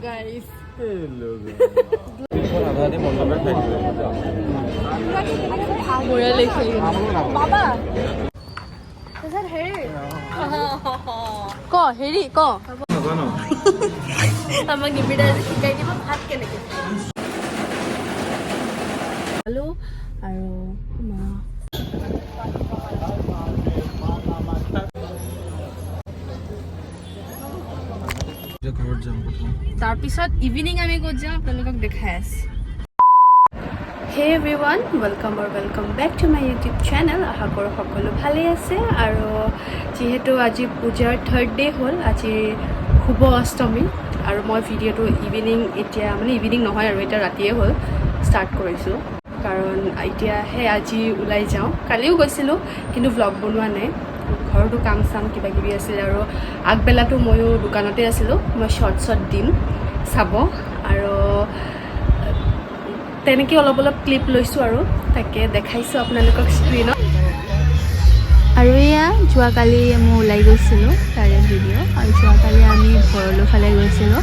guys. Hello Baba. Is that hair? Ko, heri, ko. Amang gibida sikai di ba hat ke nake. Hello, aro ma. তাৰ পিছত evening আমি ক'ত যাম আপোনালোকক দেখাই আছো Hey everyone, welcome back to my YouTube channel. আশা কৰোঁ সকলো ভালে আছে আৰু যেহেতু আজি পূজাৰ থাৰ্ড ডে হ'ল আজি শুভ অষ্টমী আৰু মই ভিডিঅ'টো ইভিনিং এতিয়া মানে ইভিনিং নহয় আৰু এটা ৰাতিয়ে হ'ল ষ্টাৰ্ট কৰিছোঁ কাৰণ এতিয়াহে আজি ওলাই যাওঁ কালিও গৈছিলোঁ কিন্তু ভ্লগ বনোৱা নাই ঘৰতো কাম চাম কিবা কিবি আছিল আৰু আগবেলাটো ময়ো দোকানতে আছিলোঁ মই শ্বৰ্টছত দিম চাব আৰু তেনেকৈ অলপ ক্লিপ লৈছোঁ আৰু তাকে দেখাইছোঁ আপোনালোকক স্ক্ৰীনত আৰু এয়া যোৱাকালি মই ওলাই গৈছিলোঁ তাৰে ভিডিঅ' আৰু যোৱাকালি আমি ঘৰলৈ ফালে গৈছিলোঁ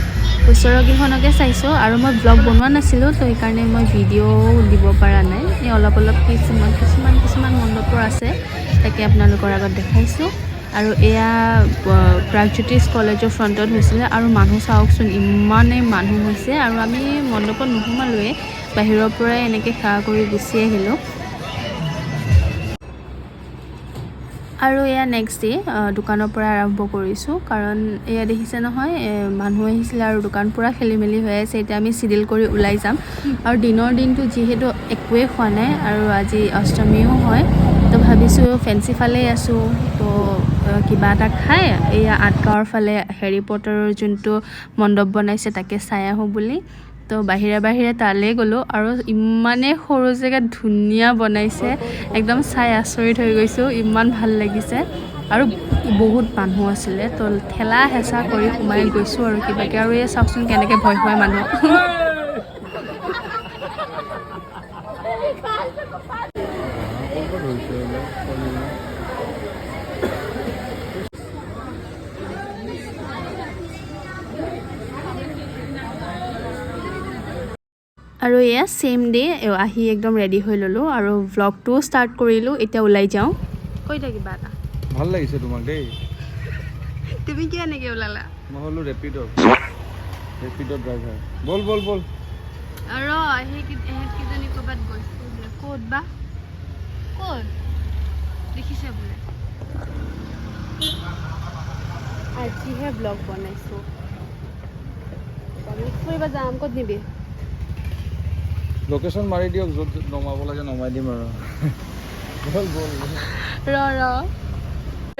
ওচৰৰ কেইখনকে চাইছোঁ আৰু মই ব্লগ বনোৱা নাছিলোঁ তো সেইকাৰণে মই ভিডিঅ' দিব পৰা নাই এই অলপ কিছুমান মণ্ডপৰ আছে তাকে আপোনালোকৰ আগত দেখাইছোঁ আৰু এয়া প্ৰাগজ্যোতিষ কলেজৰ ফ্ৰণ্টত হৈছিলে আৰু মানুহ চাওকচোন ইমানেই মানুহ হৈছে আৰু আমি মণ্ডপত নোসোমালোৱে বাহিৰৰ পৰাই এনেকৈ সেৱা কৰি গুচি আহিলোঁ আৰু এয়া নেক্সট ডে দোকানৰ পৰা আৰম্ভ কৰিছোঁ কাৰণ এয়া দেখিছে নহয় মানুহ আহিছিলে আৰু দোকান পুৰা খেলি মেলি হৈ আছে এতিয়া আমি চিডিল কৰি ওলাই যাম আৰু দিনৰ দিনটো যিহেতু একোৱেই খোৱা নাই আৰু আজি অষ্টমীও হয় তো ভাবিছোঁ ফেঞ্চি ফালেই আছোঁ তো কিবা এটা খাই এয়া আঠগাঁৱৰ ফালে হেৰি পটাৰৰ যোনটো মণ্ডপ বনাইছে তাকে চাই আহোঁ বুলি তো বাহিৰে তালৈ গ'লোঁ আৰু ইমানেই সৰু জেগাত ধুনীয়া বনাইছে একদম চাই আচৰিত হৈ গৈছোঁ ইমান ভাল লাগিছে আৰু বহুত মানুহ আছিলে তো ঠেলা হেঁচা কৰি সোমাই গৈছোঁ আৰু কিবাকৈ আৰু এই চাওকচোন কেনেকৈ ভয় খুৱাই মানুহ আৰু এয়া সেম ডে আহি একদম ৰেডি হৈ ল'লোঁ আৰু ভ্লগটোও ষ্টাৰ্ট কৰিলোঁ এতিয়া ওলাই যাওঁ কৈ দে কিবা এটা ভাল লাগিছে তোমাক দেই তুমি কি এনেকৈ ওলালা মই হ'লো ৰেপিডৰ ড্ৰাইভাৰ বল আৰু এহেঁতকেইজনী ক'ৰবাত গৈছে বোলে ক'ত বা ক'ত দেখিছে বোলে আজিহে ব্লগ বনাইছোঁ ফুৰিব যাম ক'ত নিবি লোকেশ্যন মাৰি দিয়ক য'ত নমাব লাগে নমাই দিম আৰু ৰ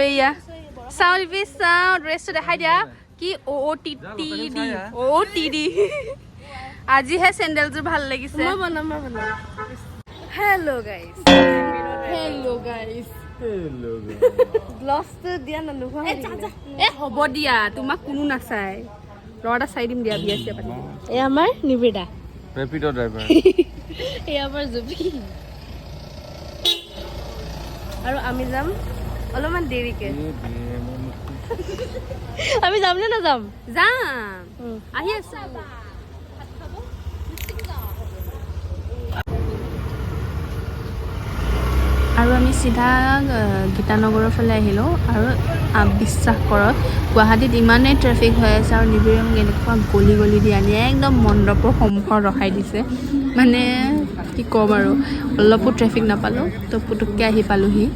এয়া চাউল পিছ চাওঁ ড্ৰেছটো দেখাই দিয়া কি অ' আজিহে চেণ্ডেলযোৰ ভাল লাগিছে হেল্ল' গাইজ ব্লগটো দিয়া নোহোৱা হ'ব দিয়া তোমাক কোনো নাচায় ল'ৰা এটা চাই দিম দিয়া বিয়া চিয়া পাতি এই আমাৰ নিবেদা ৰেপিডৰ ড্ৰাইভাৰ এই আমাৰ জুবি আৰু আমি যাম অলপমান দেৰিকে আমি যাম নে নাযাম যাম আহি আছো আৰু আমি চিধা গীতানগৰৰ ফালে আহিলোঁ আৰু বিশ্বাস কৰক গুৱাহাটীত ইমানেই ট্ৰেফিক হৈ আছে আৰু নিবিড়ে মোক এনেকুৱা গলি দি আনি একদম মণ্ডপৰ সন্মুখত ৰখাই দিছে মানে কি ক'ম আৰু অলপো ট্ৰেফিক নাপালোঁ তো পুটুককৈ আহি পালোঁহি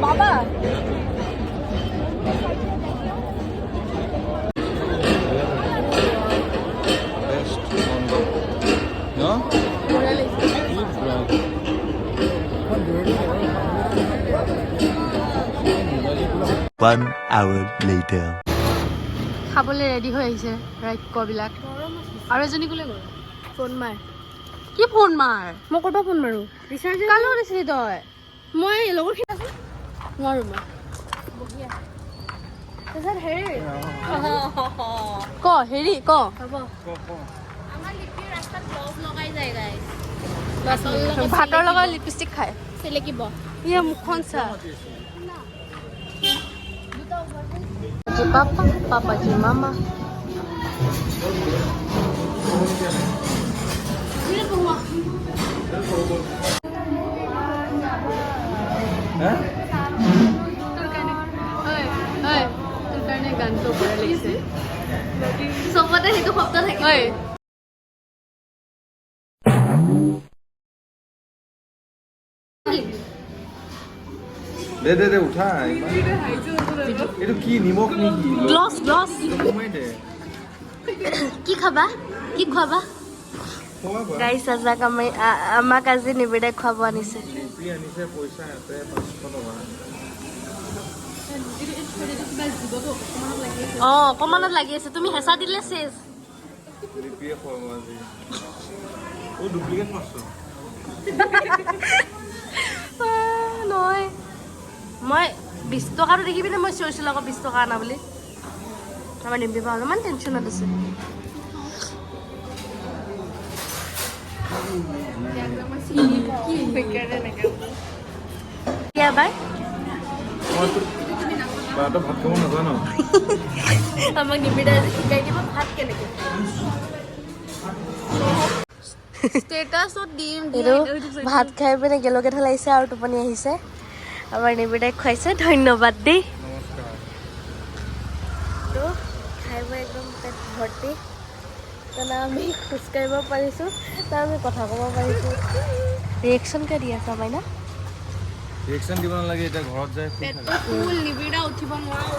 বাবা One hour later. খাবলৈ ৰেডি হৈ আহিছে ৰাক্ষবিলাক আৰু এজনী কোলে গ'ল ফোন মাৰ কি ফোন মাৰ মই ক'ৰপৰা ফোন মাৰোঁ ৰিচাৰ্জ কাৰ লগত দিছিলি তই মই লগৰখিনি আছোঁ নোৱাৰোঁ মই ক হেৰি ক হ'ব আমাৰ লিপিৰ ৰাস্তাত ব্লগ লগাই যায় গাইজ ভাতৰ লগত লিপষ্টিক খায় চেলেকিব ইয়ে মুখখন চা পাপা পাপা জি মামা তোৰ কাৰণে গানটো বঢ়িয়া লাগিছে চবতে সেইটো শব্দ থাকে ঐ দে উঠা এইটো কি নিমখ নেকি গ্লছ গ্লছ সোমাই দে কি খাবা কি খুৱাবা খোৱা বোৱা গাইছ আমাক আজি নিবেদাই খুৱাব আনিছে লিপি আনিছে পইচা ইয়াতে 500 টকা অকমানত লাগি আছে তুমি হেঁচা দিলে চেচ লিপিয়ে খোৱাব আজি ডুপ্লিকেট মাছটো নহয় মই 20 টকাটো দেখি পিনে মই চিঞৰিছিলোঁ আকৌ 20 টকা আনা বুলি আমাৰ নিম্পিবা অলপমান টেনশ্যনত আছে কিয় বাই মইতো ভাত খাব নাজানো আমাক নিম্পিদাই শিকাই দিব ভাত কেনেকৈ ষ্টেটাছত দিম এইটো ভাত খাই পিনে গেলকে ঢলাইছে আৰু টোপনি আহিছে আমাৰ নিবেদাই খুৱাইছে ধন্যবাদ দেই নমস্কাৰ তো খাই বৈ একদম পেট ভৰ্তি তাৰমানে আমি খোজকাঢ়িব পাৰিছোঁ তাৰ আমি কথা ক'ব পাৰিছোঁ ৰিয়েকশ্যন কিয় দি আছা মাইনা ৰিয়েকশ্যন দিব নালাগে এতিয়া ঘৰত যায় ফুল নিবিৰা উঠিব নোৱাৰো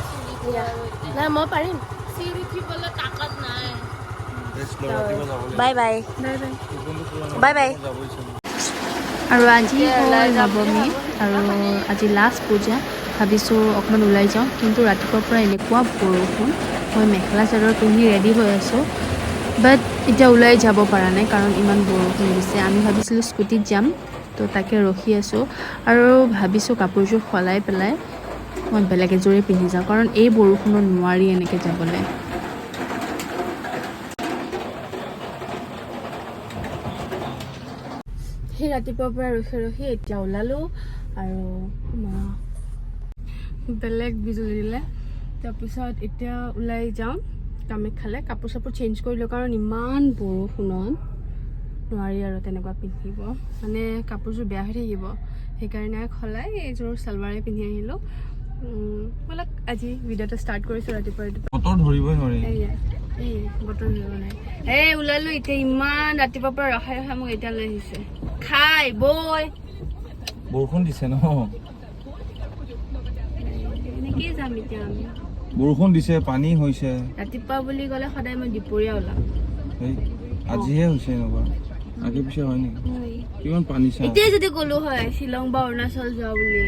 নাই মই পাৰিম চিৰি উঠিবলৈ তাকত নাই বাই বাই বাই বাই আৰু আজি হ'ল নৱমী আৰু আজি লাষ্ট পূজা ভাবিছোঁ অকণমান ওলাই যাওঁ কিন্তু ৰাতিপুৱাৰ পৰা এনেকুৱা বৰষুণ মই মেখেলা চাদৰ পিন্ধি ৰেডি হৈ আছোঁ বাট এতিয়া ওলাই যাব পৰা নাই কাৰণ ইমান বৰষুণ দিছে আমি ভাবিছিলোঁ স্কুটিত যাম তো তাকে ৰখি আছোঁ আৰু ভাবিছোঁ কাপোৰযোৰ সলাই পেলাই মই বেলেগ এযোৰে পিন্ধি যাওঁ কাৰণ এই বৰষুণত নোৱাৰি এনেকৈ যাবলৈ সেই ৰাতিপুৱাৰ পৰা ৰখি এতিয়া ওলালোঁ আৰু বেলেগ বিজুলী দিলে তাৰপিছত এতিয়া ওলাই যাওঁ কামাখ্যালৈ কাপোৰ চাপোৰ চেঞ্জ কৰিলোঁ কাৰণ ইমান বৰষুণত নোৱাৰি আৰু তেনেকুৱা পিন্ধিব মানে কাপোৰযোৰ বেয়া হৈ থাকিব সেইকাৰণে সলাই এইযোৰ চালৱাৰে পিন্ধি আহিলোঁ ব'লক আজি ভিডিঅ'টো ষ্টাৰ্ট কৰিছোঁ ৰাতিপুৱা বতৰ ধৰিবই নোৱাৰি এই বতৰ ধৰিব নাই এই ওলালোঁ এতিয়া ইমান ৰাতিপুৱাৰ পৰা ৰখাই মোক এতিয়া লৈ আহিছে খাই বৈ বৰষুণ দিছে ন এনেকেই যাম এতিয়া আমি বৰষুণ দিছে পানী হৈছে ৰাতিপুৱা বুলি ক'লে সদায় মই দুপৰীয়া ওলাম এই আজিহে হৈছে এনেকুৱা আগে পিছে হয় নেকি কিমান পানী চা এতিয়াই যদি গ'লো হয় শ্বিলং বা অৰুণাচল যোৱা বুলি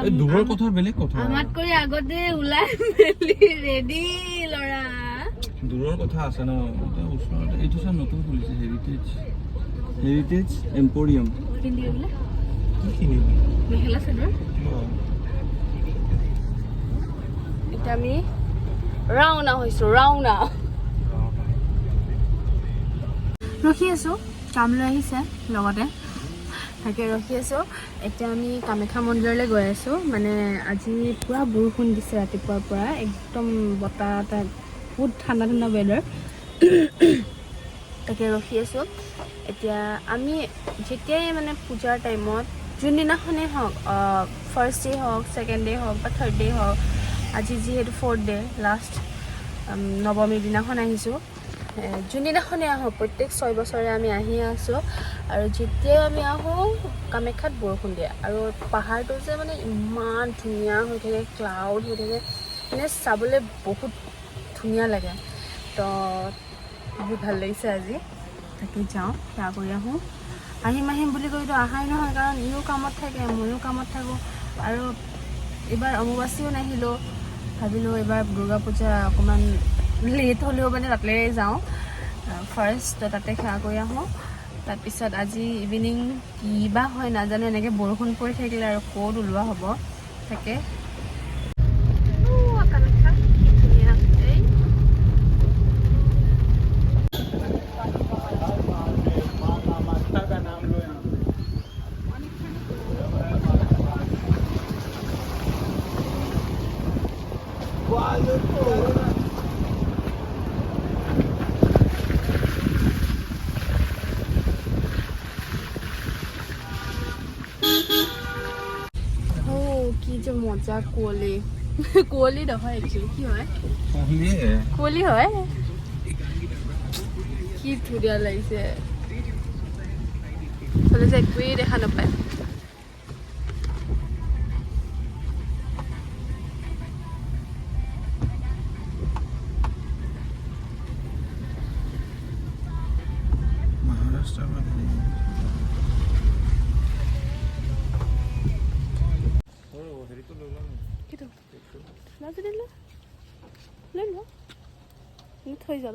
এই দূৰৰ কথা বেলেগ কথা আমাত কৰি আগতে ওলাই মেলি ৰেডি ল'ৰা দূৰৰ কথা আছে ন এতিয়া ওচৰতে এইটো চা নতুন খুলিছে হেৰিটেজ এম্পৰিয়াম পিন্ধি বোলে কি কিনিবি মেখেলা চাদৰ এতিয়া আমি ৰাওনা হৈছোঁ ৰাওনা ৰখি আছোঁ কাম লৈ আহিছে লগতে তাকে ৰখি আছোঁ এতিয়া আমি কামাখ্যা মন্দিৰলৈ গৈ আছোঁ মানে আজি পূৰা বৰষুণ দিছে ৰাতিপুৱাৰ পৰা একদম বতাহ এটা বহুত ঠাণ্ডা ঠাণ্ডা ৱেডাৰ তাকে ৰখি আছোঁ এতিয়া আমি যেতিয়াই মানে পূজাৰ টাইমত যোনদিনাখনেই হওক ফাৰ্ষ্ট ডে হওক ছেকেণ্ড ডে হওক বা থাৰ্ড ডে হওক আজি যিহেতু 4th ডে লাষ্ট নৱমীৰ দিনাখন আহিছোঁ যোনদিনাখনেই আহোঁ প্ৰত্যেক 6 বছৰে আমি আহি আছোঁ আৰু যেতিয়াই আমি আহোঁ কামাখ্যাত বৰষুণ দিয়ে আৰু পাহাৰটো যে মানে ইমান ধুনীয়া হৈ থাকে ক্লাউড হৈ থাকে মানে চাবলৈ বহুত ধুনীয়া লাগে তো বহুত ভাল লাগিছে আজি তাকে যাওঁ সেৱা কৰি আহোঁ আহিম বুলি কৈতো অহাই নহয় কাৰণ ইও কামত থাকে ময়ো কামত থাকোঁ আৰু এইবাৰ অম্বুবাচীও নাহিলোঁ ভাবিলোঁ এইবাৰ দুৰ্গা পূজা অকণমান লেট হ'লেও মানে তাতে যাওঁ ফাৰ্ষ্ট তাতে সেৱা কৰি আহোঁ তাৰপিছত আজি ইভিনিং কিবা হয় নাজানো এনেকৈ বৰষুণ পৰি থাকিলে আৰু ক'ত ওলোৱা হ'ব তাকে এয়া কুঁৱলী কুঁৱলী নহয় একচুৱেলি কি হয় কুঁৱলীয়ে কুঁৱলী হয় কি ধুনীয়া লাগিছে চলে যে একোৱেই দেখা নাপায় মহাৰাষ্ট্ৰৰ হেৰিটো লৈ ল'ম কিটো যদি লৈ ল থৈ যা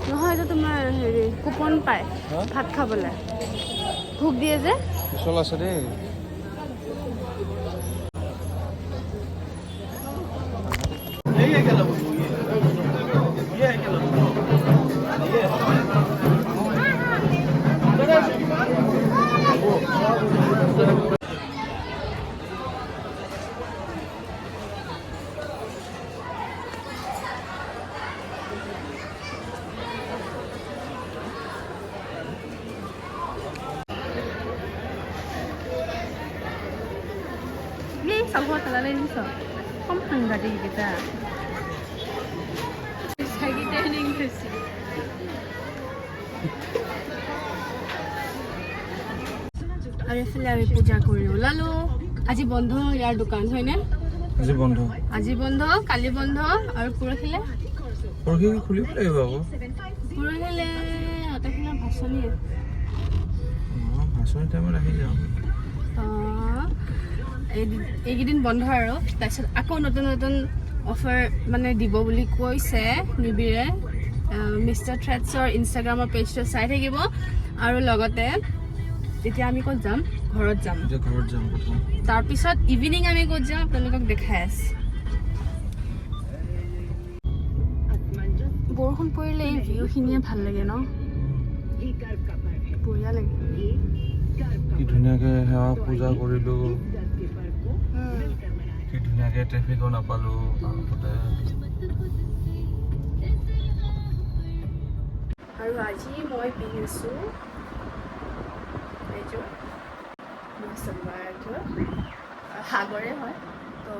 নহয় এইটো তোমাৰ হেৰি কুপন পায় ভাত খাবলৈ ভোক দিয়ে যে পিছল আছে দেই চাব খেলালে নিছ কম সাংঘাতিক এইকেইটা আৰু এইফালে আমি পূজা কৰি ওলালো আজি বন্ধ ইয়াৰ দোকান হয়নে আজি বন্ধ কালি বন্ধ আৰু পৰহিলে খুলিব লাগিব আকৌ পৰহিলে অতখিলা ভাচনি ভাচনি টাইমত আহি যাওঁ এইকেইদিন বন্ধ আৰু তাৰপিছত আকৌ নতুন নতুন অফাৰ মানে দিব বুলি কৈছে নিবিৰে মিষ্টাৰ থ্ৰেডছৰ ইনষ্টাগ্ৰামৰ পেজটো চাই থাকিব আৰু লগতে এতিয়া আমি ক'ত যাম ঘৰত যাম প্ৰথম তাৰপিছত ইভিনিং আমি ক'ত যাম আপোনালোকক দেখাই আছোঁ বৰষুণ পৰিলে এই ভিউখিনিয়ে ভাল লাগে ন বঢ়িয়া লাগে কি ধুনীয়াকৈ সেৱা পূজা কৰিলোঁ কি ধুনীয়াকৈ ট্ৰেফিকো নাপালোঁ আৰু আজি মই পিন্ধিছোঁ এইযোৰ সাগৰে হয় তো